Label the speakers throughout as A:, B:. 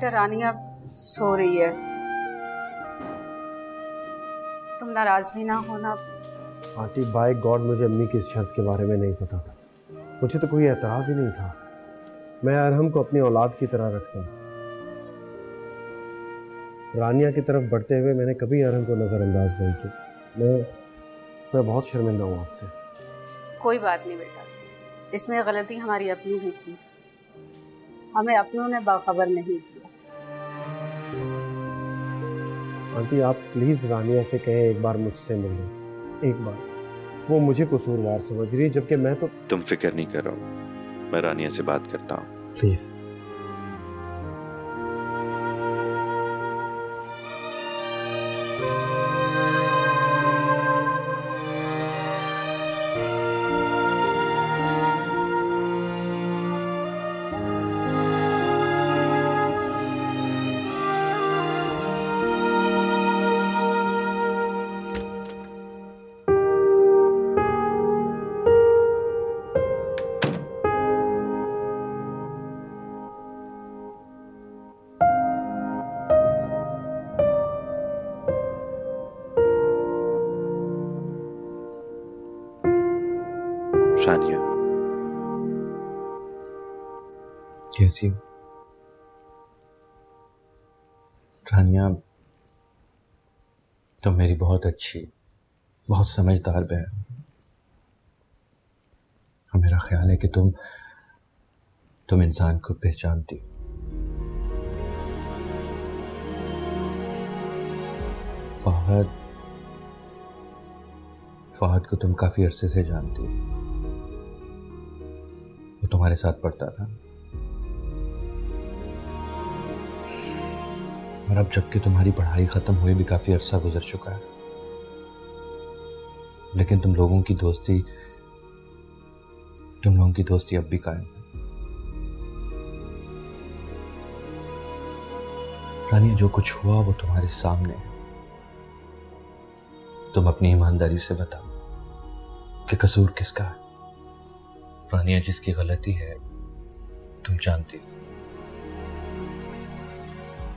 A: है रानिया सो रही है। तुम नाराज भी ना होना।
B: आंटी बाय गॉड मुझे अम्मी की इस शर्त के बारे में नहीं पता था। मुझे तो कोई एतराज ही नहीं था। मैं अरहम को अपनी औलाद की तरह रखता हूँ। रानिया की तरफ बढ़ते हुए मैंने कभी अरहम को नज़रअंदाज नहीं किया। मैं बहुत शर्मिंदा हूँ आपसे।
A: कोई बात नहीं बेटा, इसमें गलती हमारी अपनी भी थी। हमें अपनों ने बाखबर नहीं किया।
B: आंटी आप प्लीज रानिया से कहें एक बार मुझसे मिलें, एक बार। वो मुझे कसूरवार समझ रही है जबकि मैं तो।
C: तुम फिक्र नहीं करो, मैं रानिया से बात करता हूँ।
B: प्लीज।
C: रानिया
D: कैसी हो? रानिया तुम मेरी बहुत अच्छी, बहुत समझदार बहन। और मेरा ख्याल है कि तुम इंसान को पहचानती हो। फहद को तुम काफी अरसे से जानती हो। वो तुम्हारे साथ पढ़ता था और अब जबकि तुम्हारी पढ़ाई खत्म हुए भी काफी अरसा गुजर चुका है, लेकिन तुम लोगों की दोस्ती अब भी कायम है। रानिया जो कुछ हुआ वो तुम्हारे सामने है। तुम अपनी ईमानदारी से बताओ कि कसूर किसका है। रानिया जिसकी गलती है तुम जानती हो,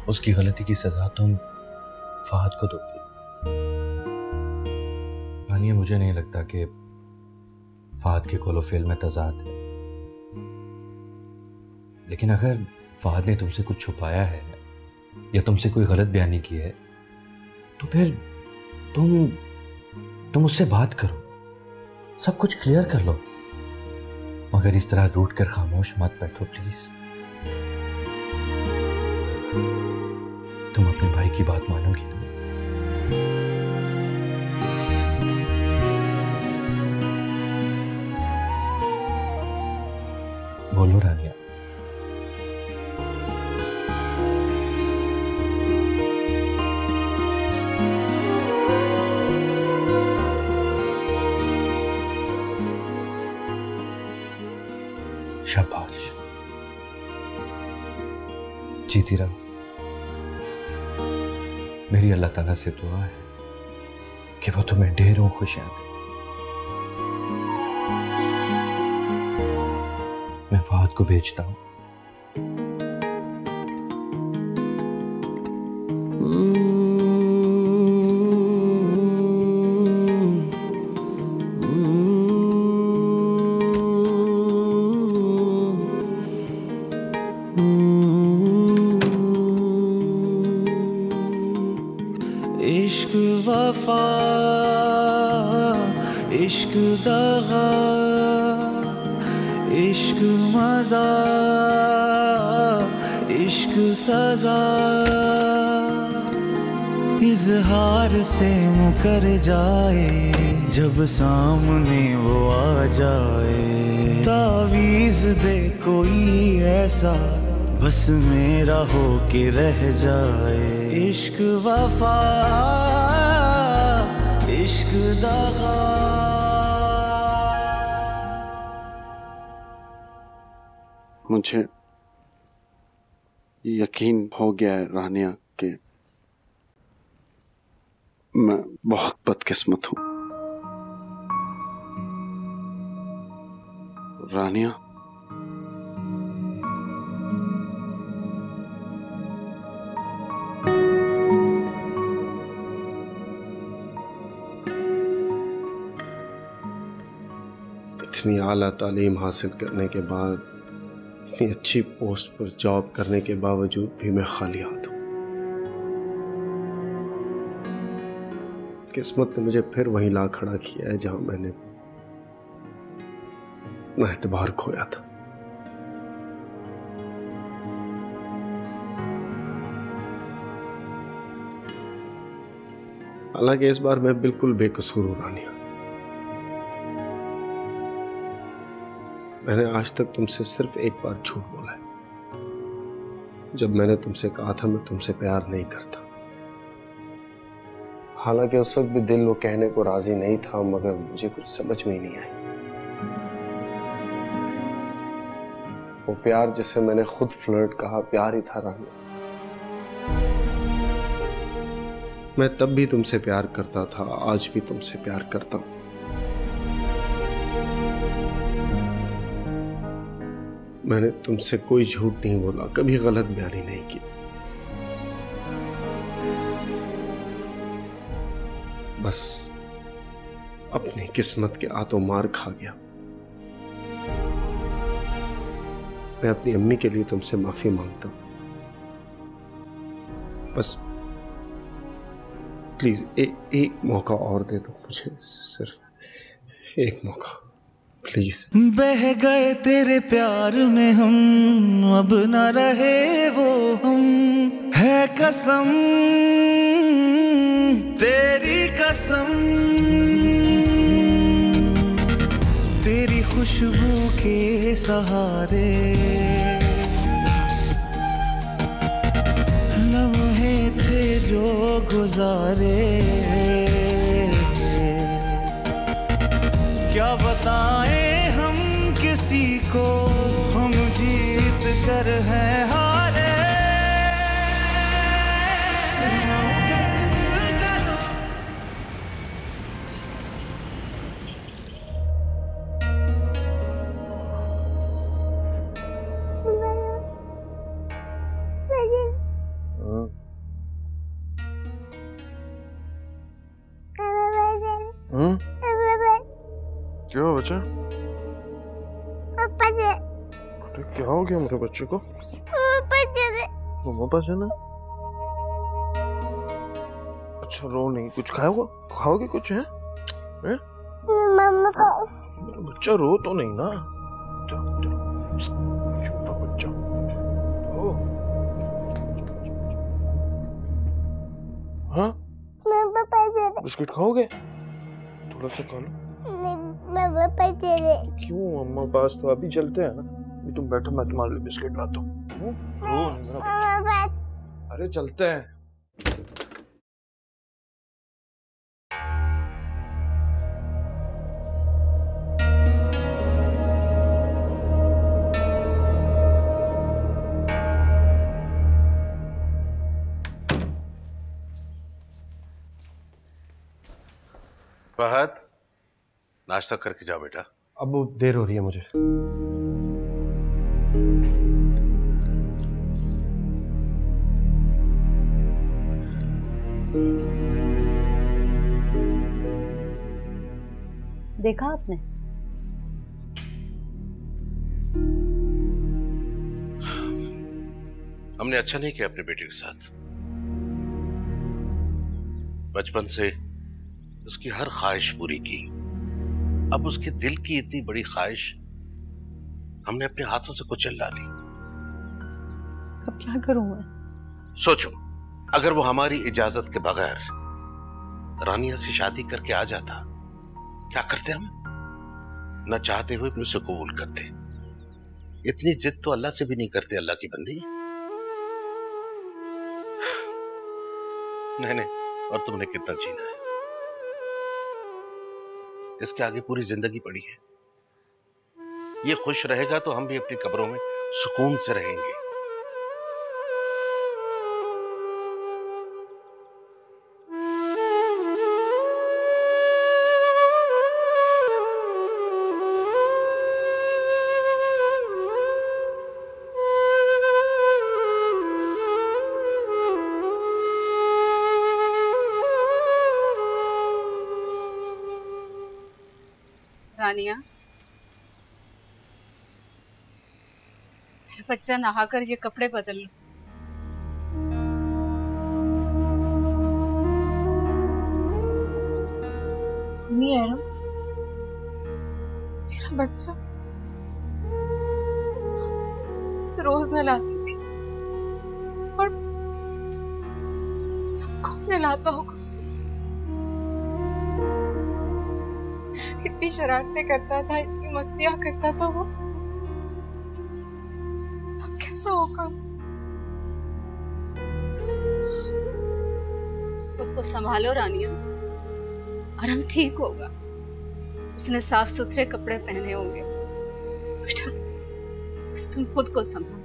D: उसकी गलती की सजा तुम फहद को दोगी। रानिया मुझे नहीं लगता कि फहद के कौलो फेल में तजाद है, लेकिन अगर फहद ने तुमसे कुछ छुपाया है या तुमसे कोई गलत बयानी की है तो फिर तुम उससे बात करो, सब कुछ क्लियर कर लो, मगर इस तरह रूठ कर खामोश मत बैठो प्लीज। तुम अपने भाई की बात मानोगी ना? बोलो रानिया। शाबाश, जीती रहो। मेरी अल्लाह ताला से दुआ है कि वो तुम्हें ढेरों खुशियां दे। मैं फहद को भेजता हूं।
E: इश्क वफा, इश्क दगा, इश्क मजा, इश्क सजा, इजहार से मुकर जाए जब सामने वो आ जाए। तावीज़ दे कोई ऐसा बस मेरा हो के रह जाए। इश्क वफा, इश्क दगा।
C: मुझे यकीन हो गया है रानिया कि मैं बहुत बदकिस्मत हूं। रानिया,
B: इतनी आला तालीम हासिल करने के बाद, इतनी अच्छी पोस्ट पर जॉब करने के बावजूद भी मैं खाली हाथ हूँ। किस्मत ने मुझे फिर वहीं ला खड़ा किया है जहां मैंने अपना एतबार खोया था। हालांकि इस बार मैं बिल्कुल बेकसूर हूं रानिया। मैंने आज तक तुमसे सिर्फ एक बार झूठ बोला है, जब मैंने तुमसे कहा था मैं तुमसे प्यार नहीं करता। हालांकि उस वक्त भी दिल वो कहने को राजी नहीं था, मगर मुझे कुछ समझ में ही नहीं आई। वो प्यार जिसे मैंने खुद फ्लर्ट कहा प्यार ही था रानी। मैं तब भी तुमसे प्यार करता था, आज भी तुमसे प्यार करता हूं। मैंने तुमसे कोई झूठ नहीं बोला, कभी गलत बयानी नहीं की। बस अपनी किस्मत के आतों मार खा गया। मैं अपनी अम्मी के लिए तुमसे माफी मांगता हूं। बस प्लीज एक मौका और दे दो मुझे, सिर्फ एक मौका प्लीज।
E: बह गए तेरे प्यार में हम, अब न रहे वो हम, है कसम तेरी कसम, तेरी खुशबू के सहारे लम्हे थे जो गुजारे। क्या बताएं हम किसी को, हम जीत कर हैं हारे।
F: क्या हुआ बच्चा? अरे क्या हो गया मेरे बच्चे को? पापा जाना? अच्छा रो नहीं, कुछ खाओगे? खाओगे कुछ है? मेरा बच्चा रो तो नहीं ना? छोटा बच्चा। ओ हाँ? बिस्किट खाओगे? थोड़ा सा खा लो। क्यों अम्मा पास तो अभी चलते हैं ना। अभी तुम बैठो, मैं तुम्हारे लिए बिस्किट लाता हूँ। अरे चलते हैं।
C: फहद, नाश्ता करके जाओ बेटा।
B: अब देर हो रही है मुझे।
A: देखा आपने?
C: हमने अच्छा नहीं किया अपने बेटे के साथ। बचपन से उसकी हर ख्वाहिश पूरी की, अब उसके दिल की इतनी बड़ी ख्वाहिश हमने अपने हाथों से कुचल डाली।
G: अब क्या करूं मैं?
C: सोचो, अगर वो हमारी इजाजत के बगैर रानिया से शादी करके आ जाता, क्या करते हम? न चाहते हुए भी उसे कबूल करते। इतनी जिद तो अल्लाह से भी नहीं करते अल्लाह की बंदी। नहीं, और तुमने कितना जीना है, इसके आगे पूरी जिंदगी पड़ी है। ये खुश रहेगा तो हम भी अपनी कब्रों में सुकून से रहेंगे।
A: रानिया, मेरा बच्चा नहाकर ये कपड़े बदल लो।
G: नहीं अरहम, मेरा बच्चा उसे रोज नहलाती थी और कौन नहलाता होगा उसे? इतनी शरारतें करता था, इतनी मस्तियां करता था वो, अब कैसा होगा?
A: खुद को संभालो रानिया, अरहम ठीक होगा। उसने साफ सुथरे कपड़े पहने होंगे। बेटा बस तुम खुद को संभालो।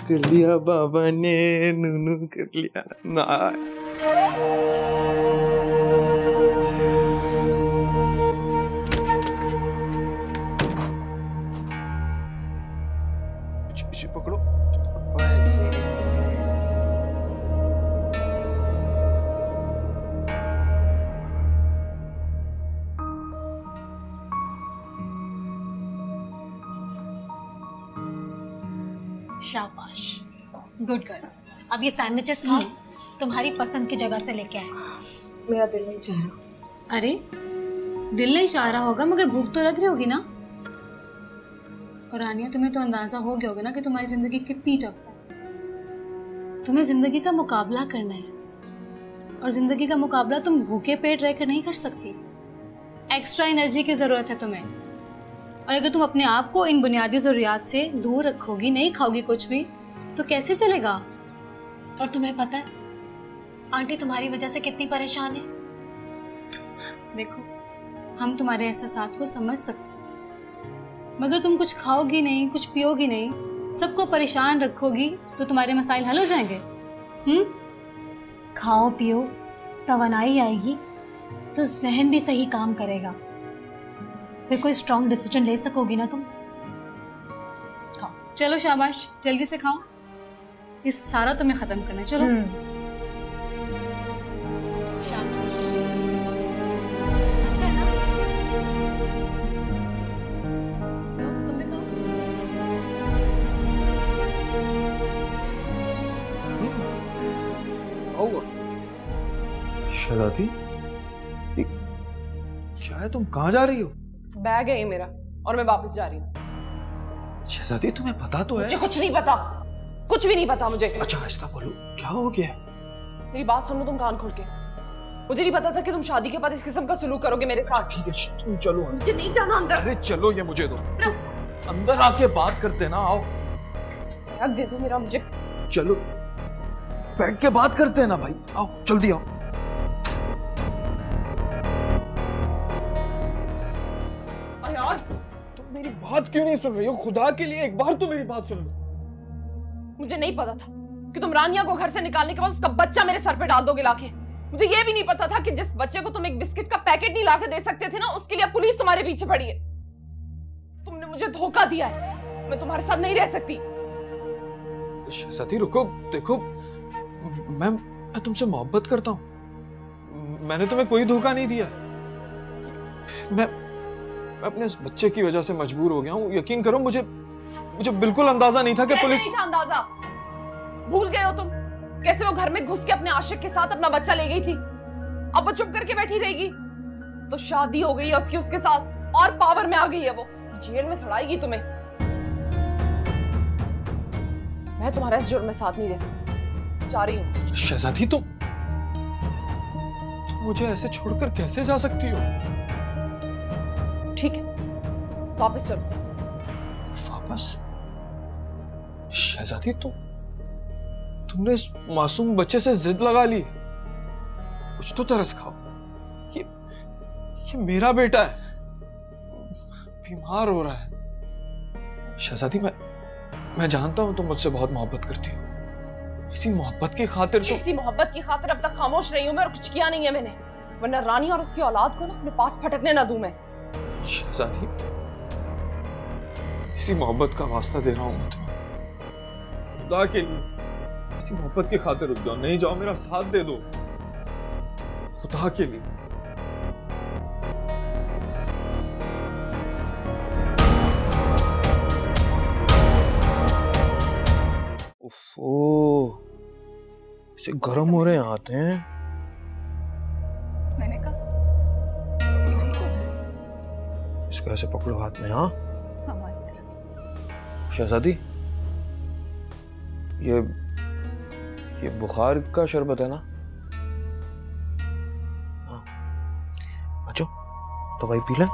F: कर लिया बाबा ने, नूनू कर लिया ना। इसे पकड़ो।
H: शाबाश, गुड गर्ल। अब ये सैंडविचेस खाओ, तुम्हारी पसंद की जगह से लेके आए।
G: मेरा दिल नहीं चाह रहा।
H: अरे दिल नहीं चाह रहा होगा मगर भूख तो लग रही होगी ना। और रानिया, तुम्हें तो अंदाजा हो गया होगा ना कि तुम्हारी जिंदगी कितनी टफ है। तुम्हें जिंदगी का मुकाबला करना है और जिंदगी का मुकाबला तुम भूखे पेट रहकर नहीं कर सकती। एक्स्ट्रा एनर्जी की जरूरत है तुम्हें। और अगर तुम अपने आप को इन बुनियादी जरूरियात से दूर रखोगी, नहीं खाओगी कुछ भी, तो कैसे चलेगा? और तुम्हें पता है आंटी तुम्हारी वजह से कितनी परेशान है। देखो, हम तुम्हारे एहसासात को समझ सकते हैं, मगर तुम कुछ खाओगी नहीं, कुछ पियोगी नहीं, सबको परेशान रखोगी, तो तुम्हारे मसाइल हल हो जाएंगे। खाओ पियो, तवानाई आएगी तो जहन भी सही काम करेगा, फिर कोई स्ट्रॉन्ग डिसीजन ले सकोगी ना तुम। खाओ, चलो शाबाश, जल्दी से खाओ, इस सारा तुम्हें खत्म करना है। चलो शाबाश, अच्छा है ना? लो, तुम भी खाओ।
F: शराबी, क्या है? तुम कहाँ जा रही हो?
G: बैग है ये मेरा और मैं वापस जा रही हूँ।
F: शहजादी, तुम्हें पता तो है?
G: मुझे कुछ नहीं पता, कुछ भी नहीं पता मुझे।
F: अच्छा आहिस्ता बोलो, क्या हो गया?
G: मेरी बात सुनो तुम कान खोल के। मुझे नहीं पता था कि तुम शादी के बाद इस किस्म का सलूक करोगे मेरे साथ।
F: ठीक है, तुम चलो।
G: मुझे नहीं जाना अंदर।
F: अरे चलो, ये मुझे दो। अंदर आके बात करते ना, आओ।
G: बैग दे दो मेरा मुझे।
F: चलो बैठ के बात करते हैं ना भाई, आओ जल्दी आओ। तुम मेरी बात क्यों नहीं सुन रही हो? खुदा के लिए एक बार तो मेरी बात सुन लो।
G: मुझे नहीं पता था कि तुम रानिया को घर से निकालने के बाद उसका बच्चा मेरे सर पे डाल दोगे लाके। मुझे ये भी नहीं पता था कि जिस बच्चे को तुम एक बिस्किट का पैकेट नहीं लाके दे सकते थे ना, उसके लिए पुलिस तुम्हारे पीछे पड़ी है। तुमने मुझे धोखा दिया है, मैं तुम्हारे साथ नहीं रह सकती।
F: शहजादी रुको, देखो मैं तुमसे मोहब्बत करता हूँ, मैंने तुम्हें कोई धोखा नहीं दिया। मैं अपने इस बच्चे की वजह से मजबूर हो गया हूँ। यकीन करो, मुझे बिल्कुल अंदाजा नहीं था कि पुलिस।
G: नहीं था अंदाजा? भूल गए हो तुम कैसे वो घर में घुस के अपने आशिक के साथ अपना बच्चा ले गई थी? अब वो चुप करके बैठी रहेगी? तो शादी हो गई है उसकी उसके साथ और पावर में आ गई है वो, जेल में सड़ाएगी तुम्हें। मैं तुम्हारा इस जुर्म में साथ नहीं रह सकती, जा रही हूँ।
F: शहजादी, तुम मुझे ऐसे छोड़कर कैसे जा सकती हो?
G: ठीक है, वापस चलो।
F: वापस? शहजादी, तुमने इस मासूम बच्चे से जिद लगा ली। कुछ तो तरस खाओ। ये मेरा बेटा है, बीमार हो रहा है। शहजादी, मैं जानता हूं तुम मुझसे बहुत मोहब्बत करती हो, इसी मोहब्बत की खातिर तो
G: इसी मोहब्बत की खातिर अब तक खामोश रही हूं मैं और कुछ किया नहीं है मैंने, वरना रानी और उसकी औलाद को ना अपने पास फटकने ना दूं मैं।
F: शहजादी, इसी मोहब्बत का वास्ता दे रहा हूं मैं तुम्हें, खुदा के लिए इसी मोहब्बत की खातिर रुक जाओ, नहीं जाओ, मेरा साथ दे दो खुदा के लिए।
D: ओह, इसे गर्म हो रहे हाथ हैं।
G: मैंने कहा
D: इसको ऐसे पकड़ो हाथ में। हाँ
G: हमारी तरफ से।
D: शहजादी, ये बुखार का शरबत है ना? हाँ, अच्छा दवाई पी ले।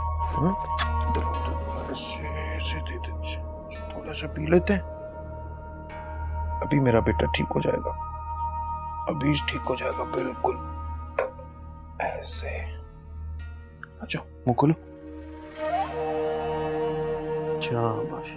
D: थोड़ा सा पी लेते हैं, अभी मेरा बेटा ठीक हो जाएगा, अभी ठीक हो जाएगा बिल्कुल ऐसे। अच्छा मुंह खोलो। शाबाश।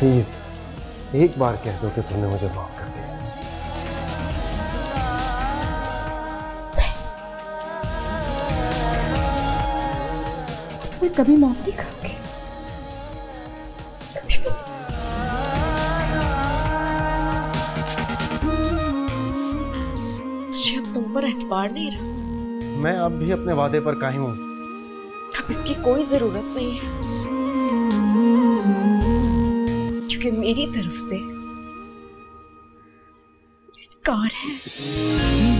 B: प्लीज एक बार कह दो कि तुमने मुझे माफ कर दिया।
G: मैं कभी माफ नहीं करूंगी, कभी भी। मुझे अब तुम पर एतबार नहीं रहा।
B: मैं अब भी अपने वादे पर कायम हूं।
G: अब इसकी कोई जरूरत नहीं है, क्योंकि मेरी तरफ से इनकार है।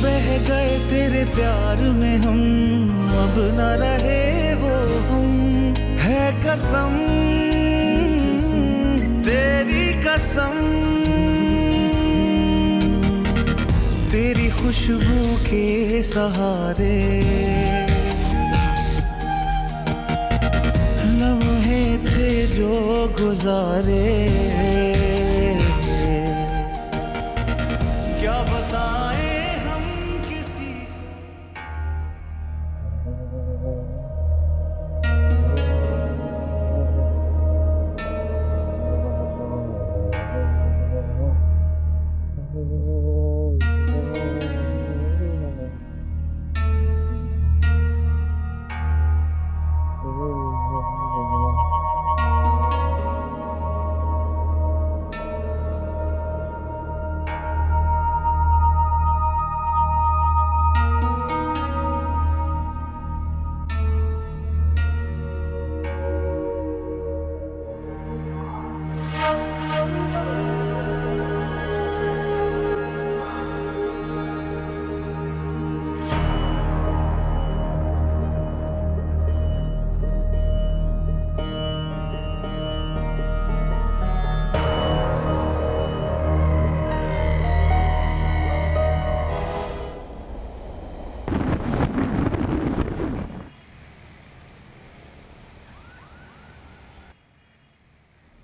E: बह गए तेरे प्यार में हम, अब न रहे वो हम, है कसम तेरी कसम, तेरी खुशबू के सहारे लम्हे थे जो गुजारे, क्या बताएं हम किसी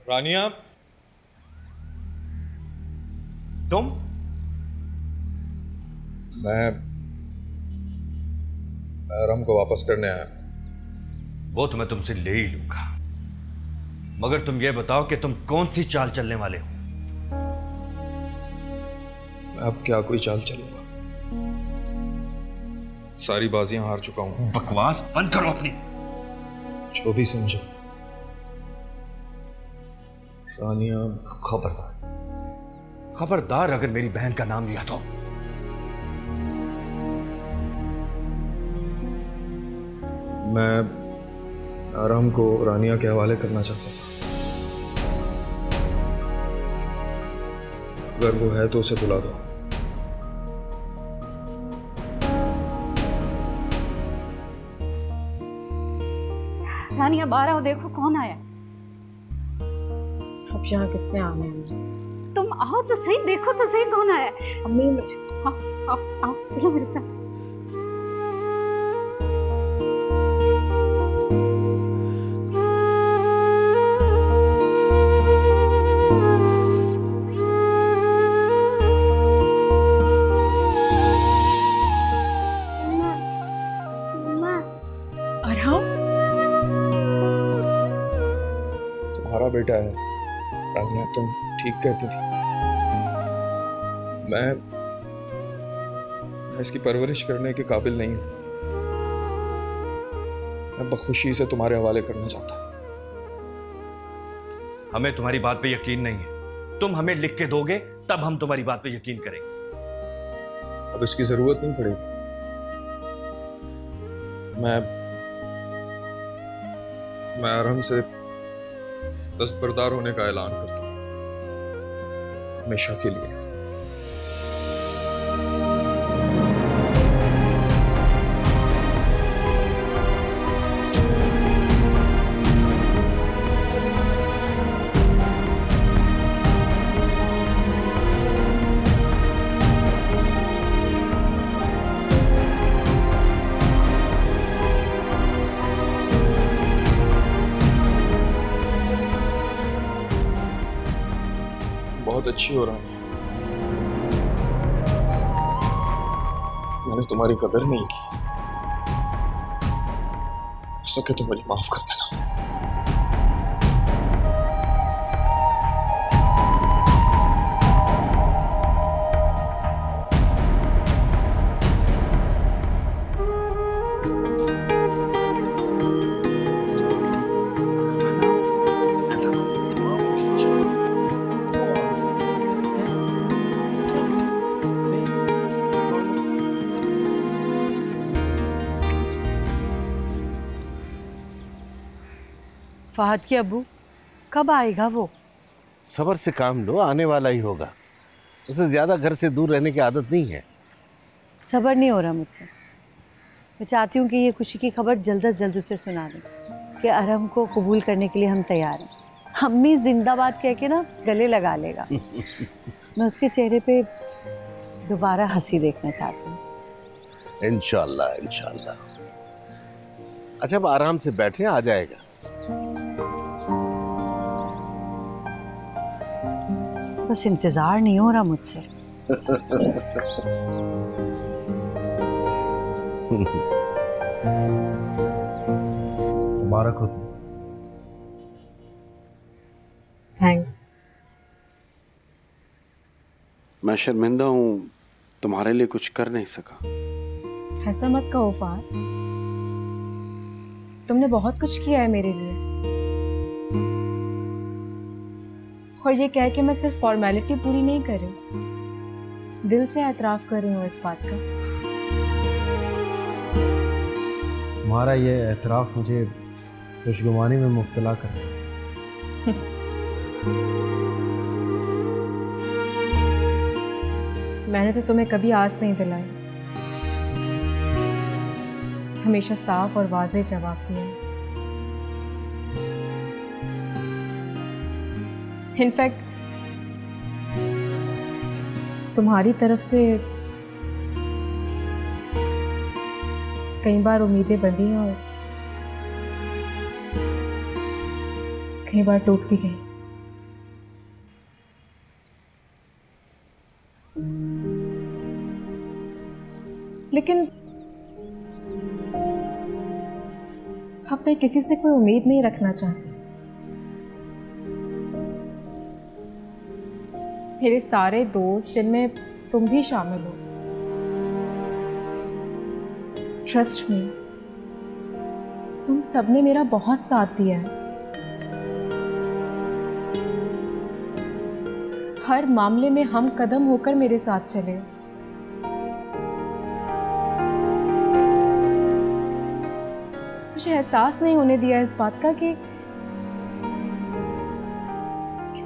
F: रानिया, तुम? मैं अरहम को वापस करने आया।
I: वो तो मैं तुमसे ले ही लूंगा, मगर तुम ये बताओ कि तुम कौन सी चाल चलने वाले हो?
F: मैं अब क्या कोई चाल चलूंगा? सारी बाजियां हार चुका हूं।
I: बकवास बंद करो अपनी।
F: जो भी समझो। रानिया,
I: खबरदार, खबरदार अगर मेरी बहन का नाम लिया तो।
F: मैं अरहम को रानिया के हवाले करना चाहता था। अगर वो है तो उसे बुला दो।
A: रानिया, बाहर आओ, देखो कौन आया।
G: अब यहाँ किसने आने हैं?
A: तुम आओ तो सही, देखो तो सही कौन आया।
G: अम्मी,
A: आओ आओ आओ, चलो मेरे साथ।
F: तुम्हारा बेटा है रानिया, तुम ठीक कहती थी। मैं इसकी परवरिश करने के काबिल नहीं हूं। मैं बखुशी से तुम्हारे हवाले करना चाहता हूं।
I: हमें तुम्हारी बात पे यकीन नहीं है। तुम हमें लिख के दोगे तब हम तुम्हारी बात पे यकीन करेंगे।
F: अब इसकी जरूरत नहीं पड़ेगी। मैं अरहम से दस्तबरदार होने का ऐलान करता हूं, हमेशा के लिए। बहुत अच्छी हो रही है। मैंने तुम्हारी कदर नहीं की। हो सके तो मुझे माफ कर देना।
J: फहद के अब्बू कब आएगा वो?
C: सब्र से काम लो, आने वाला ही होगा। उसे ज्यादा घर से दूर रहने की आदत नहीं है।
J: सब्र नहीं हो रहा मुझसे। मैं चाहती हूँ कि ये खुशी की खबर जल्द से जल्द उसे सुना दें कि अरहम को कबूल करने के लिए हम तैयार हैं। अम्मी जिंदाबाद कह के ना गले लगा लेगा। मैं उसके चेहरे पे दोबारा हंसी देखना चाहती हूँ।
C: इंशाल्लाह इंशाल्लाह। अच्छा, अब आराम से बैठे, आ जाएगा।
J: बस इंतजार नहीं हो रहा मुझसे।
B: मुबारक हो तुम।
G: थैंक्स।
K: मैं शर्मिंदा हूँ, तुम्हारे लिए कुछ कर नहीं सका।
G: ऐसा मत कहो फहद, तुमने बहुत कुछ किया है मेरे लिए। और ये कह के मैं सिर्फ फॉर्मेलिटी पूरी नहीं कर रही, दिल से एतराफ कर रही हूँ इस बात का।
B: तुम्हारा ये एतराफ मुझे खुशगुमानी में मुब्तला कर रहा है।
G: मैंने तो तुम्हें कभी आस नहीं दिलाई, हमेशा साफ और वाज़ेह जवाब दिया। इनफैक्ट तुम्हारी तरफ से कई बार उम्मीदें बंधी हैं और कई बार टूट भी गई। लेकिन अब मैं किसी से कोई उम्मीद नहीं रखना चाहती। मेरे सारे दोस्त, जिनमें तुम भी शामिल हो, ट्रस्ट मी, तुम सबने मेरा बहुत साथ दिया है। हर मामले में हम कदम होकर मेरे साथ चले। मुझे एहसास नहीं होने दिया इस बात का कि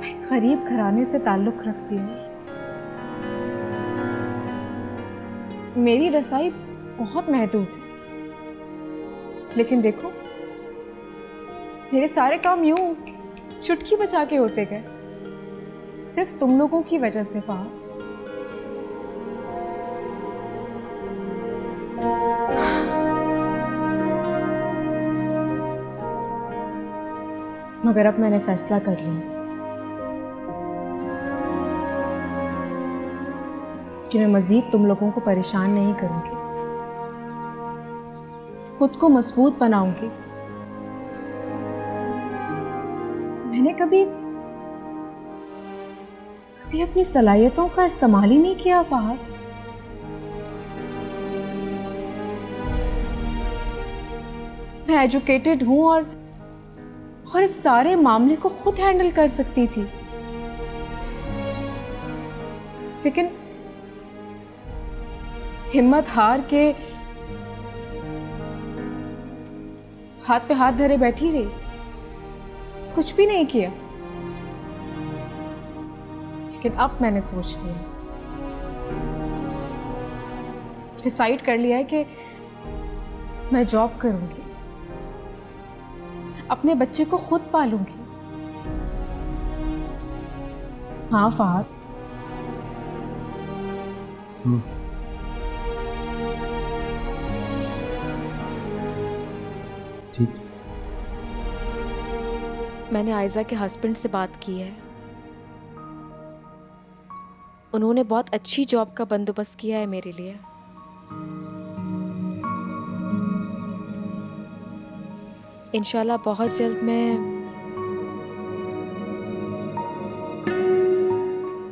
G: मैं गरीब घराने से ताल्लुक रखती हूँ। मेरी रसाई बहुत महदूद है, लेकिन देखो मेरे सारे काम यूं चुटकी बजा के होते गए, सिर्फ तुम लोगों की वजह से। फहद, मगर अब मैंने फैसला कर लिया कि मैं मजीद तुम लोगों को परेशान नहीं करूंगी, खुद को मजबूत बनाऊंगी। मैंने कभी अपनी सलाहियतों का इस्तेमाल ही नहीं किया फहद। मैं एजुकेटेड हूं और इस सारे मामले को खुद हैंडल कर सकती थी, लेकिन हिम्मत हार के हाथ पे हाथ धरे बैठी रही, कुछ भी नहीं किया। लेकिन अब मैंने सोच लिया, डिसाइड कर लिया है कि मैं जॉब करूंगी, अपने बच्चे को खुद पालूंगी। हाँ फहद,
B: ठीक।
L: मैंने आयजा के हस्बैंड से बात की है। उन्होंने बहुत अच्छी जॉब का बंदोबस्त किया है मेरे लिए। इंशाल्लाह बहुत जल्द मैं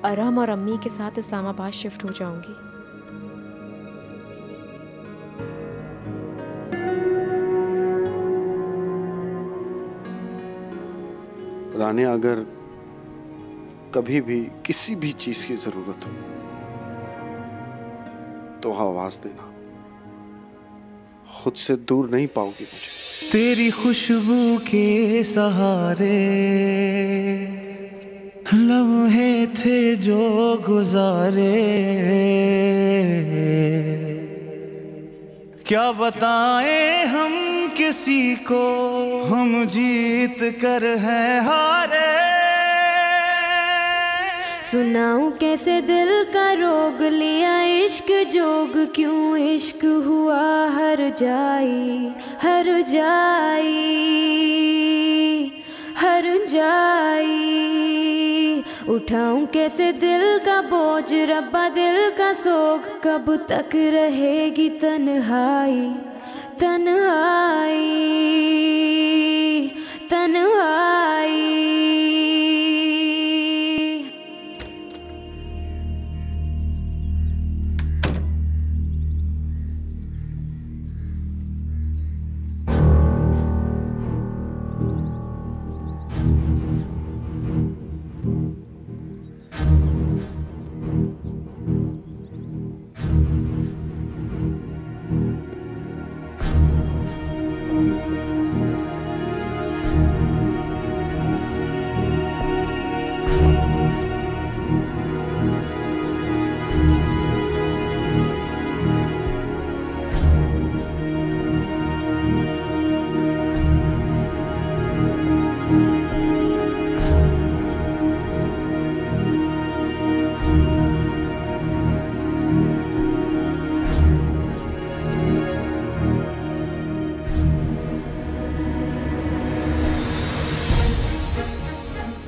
L: अरहम और अम्मी के साथ इस्लामाबाद शिफ्ट हो जाऊंगी।
K: रानिया, अगर कभी भी किसी भी चीज की जरूरत हो तो आवाज देना, खुद से दूर नहीं पाओगी मुझे।
E: तेरी खुशबू के सहारे लम्हे थे जो गुजारे, क्या बताएं हम किसी को, हम जीत कर हैं हारे।
M: सुनाऊं कैसे दिल का रोग लिया इश्क जोग, क्यों इश्क हुआ हर जाई हर जाई हर जाई। उठाऊं कैसे दिल का बोझ रब्बा दिल का सोग, कब तक रहेगी तन्हाई तन्हाई तन्हाई।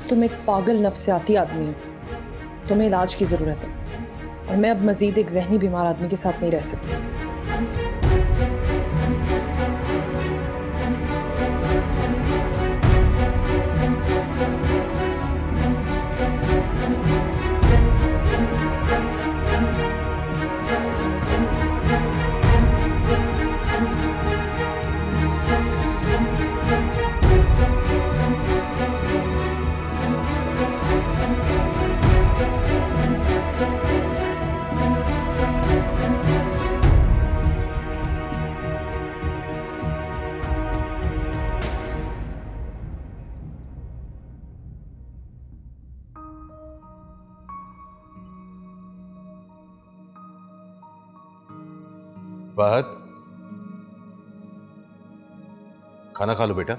G: तुम एक पागल नफ्सियाती आदमी हो, तुम्हें इलाज की ज़रूरत है, और मैं अब मज़ीद एक जहनी बीमार आदमी के साथ नहीं रह सकती।
C: फहद, खाना खा लो बेटा।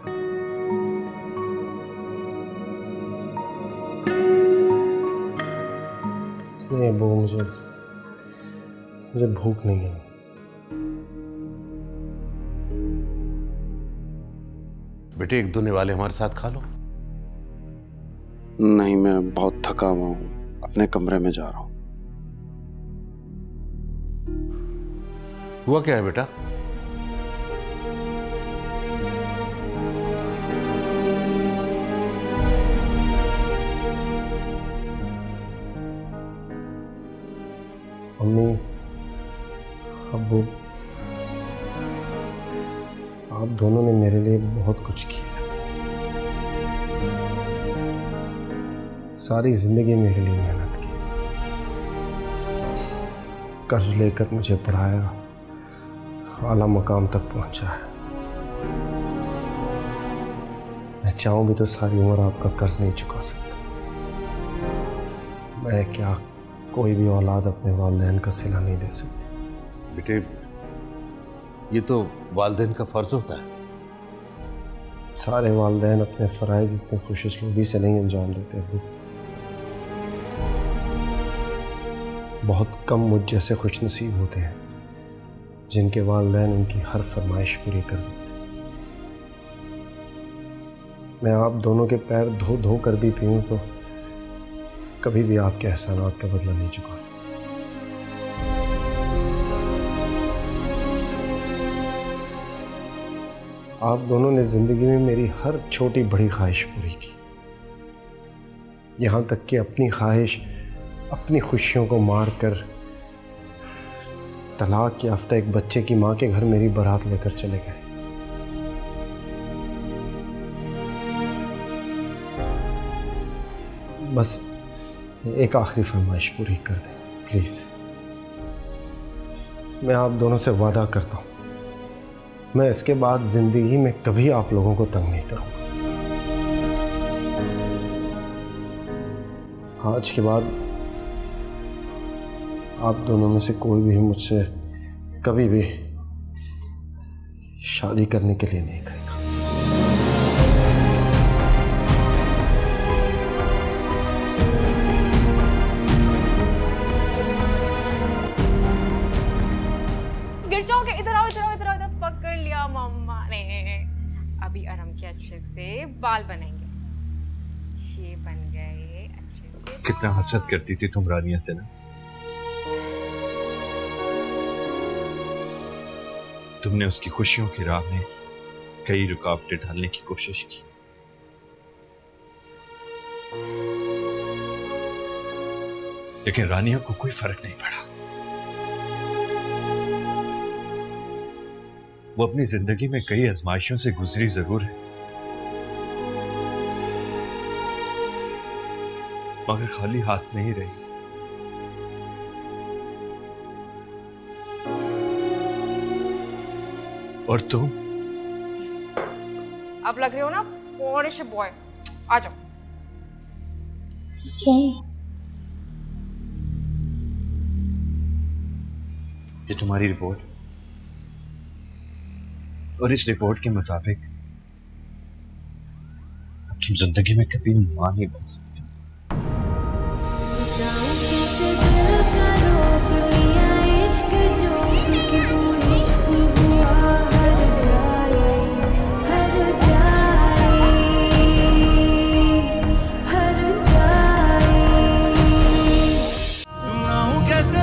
B: नहीं अब्बू, मुझे भूख नहीं है।
C: बेटे, एक दो निवाले हमारे साथ खा लो।
K: नहीं, मैं बहुत थका हुआ हूँ, अपने कमरे में जा रहा हूँ।
C: हुआ क्या है बेटा?
B: मम्मी, अब्बू, आप दोनों ने मेरे लिए बहुत कुछ किया। सारी जिंदगी मेरे लिए मेहनत की, कर्ज लेकर मुझे पढ़ाया, आला मकाम तक पहुंचा है। मैं चाहूं भी तो सारी उम्र आपका कर्ज नहीं चुका सकता। मैं क्या, कोई भी औलाद अपने वालिदैन का सिला नहीं दे सकती।
C: बेटे, ये तो वालिदैन का फर्ज होता है।
B: सारे वालिदैन अपने फराइज इतने खुशुसलूबी से नहीं अंजाम देते अब्बू। बहुत कम मुझ जैसे खुश नसीब होते हैं जिनके वालिदैन उनकी हर फरमाइश पूरी कर देते। मैं आप दोनों के पैर धो धो कर भी पीऊं तो कभी भी आपके एहसानात का बदला नहीं चुका सकता। आप दोनों ने जिंदगी में मेरी हर छोटी बड़ी ख्वाहिश पूरी की, यहां तक कि अपनी ख्वाहिश, अपनी खुशियों को मार कर तलाक याफ्ता एक बच्चे की मां के घर मेरी बारात लेकर चले गए। बस एक आखिरी फरमाइश पूरी कर दें प्लीज। मैं आप दोनों से वादा करता हूं, मैं इसके बाद जिंदगी में कभी आप लोगों को तंग नहीं करूंगा। आज के बाद आप दोनों में से कोई भी मुझसे कभी भी शादी करने के लिए नहीं कहेगा।
N: गिर जाओगे। इधर आओ, इधर आओ, इधर आओ, इधर पकड़ लिया मम्मा ने। अभी अरम के अच्छे से बाल बनेंगे। ये बन गए अच्छे से।
I: कितना हसरत करती थी तुम रानिया से ना। तुमने उसकी खुशियों की राह में कई रुकावटें डालने की कोशिश की, लेकिन रानिया को कोई फर्क नहीं पड़ा। वो अपनी जिंदगी में कई आजमाइशों से गुजरी जरूर है, मगर खाली हाथ नहीं रही। और तुम
N: आप लग रहे हो ना पॉलिश बॉय। आ जाओ।
H: क्या है?
I: ये तुम्हारी रिपोर्ट, और इस रिपोर्ट के मुताबिक अब तुम जिंदगी में कभी मां नहीं बन सकती।
E: सुनाऊं कैसे